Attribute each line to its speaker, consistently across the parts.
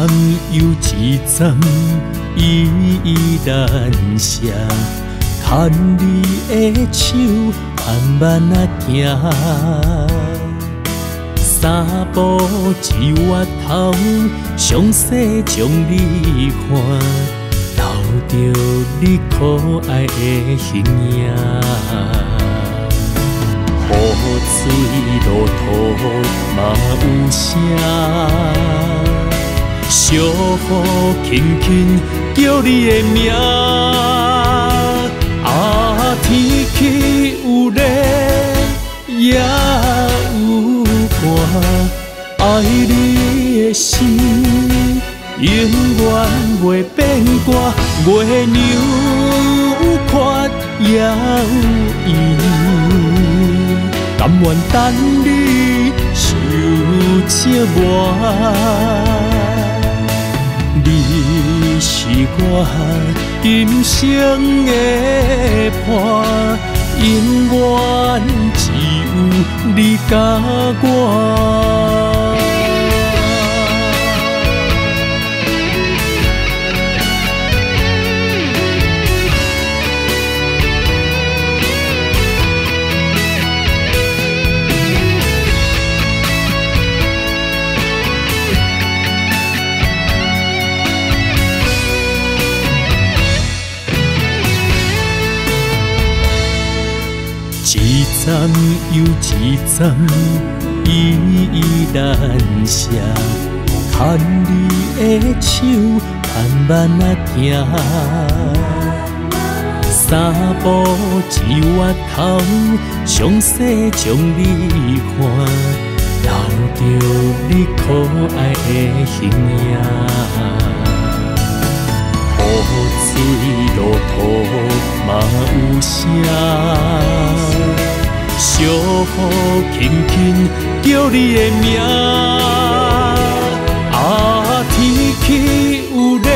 Speaker 1: 站又一站，依依难舍。牵你的手，慢慢啊行。三步一月头，详细将你看，留着你可爱的形影。雨水落土嘛有声，小雨轻轻叫你的名。啊，天气有热也有寒，爱你的心永远袂变卦，月娘缺也有圆。甘愿等你受折磨，你是我今生的伴，永远只有你甲我。一站又一站，依依难舍。牵你的手，慢慢啊行。三步一月头，详细将你看，留着你可爱的形影。雨水落土嘛有声，小雨轻轻叫你的名。啊，天气有热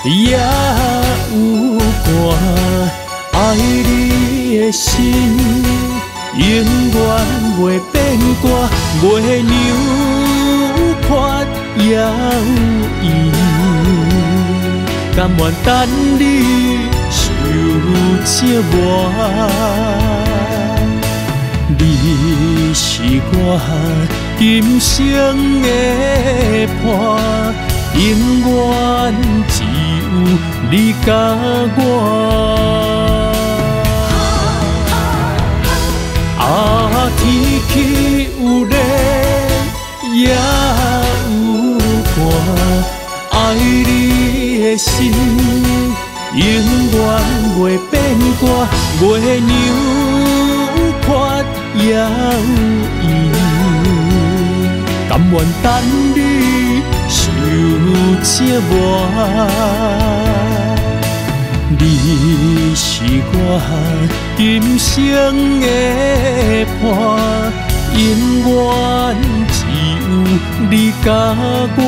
Speaker 1: 也有寒，爱你的心永远袂变卦，月娘缺也有圆。甘愿等你受折磨，你是我今生的伴，永远只有你甲我。啊，天气有热也有寒，爱你的心永远袂变卦，月娘缺也有圆。甘愿等你受折磨，你是我今生的伴，永远只有你甲我。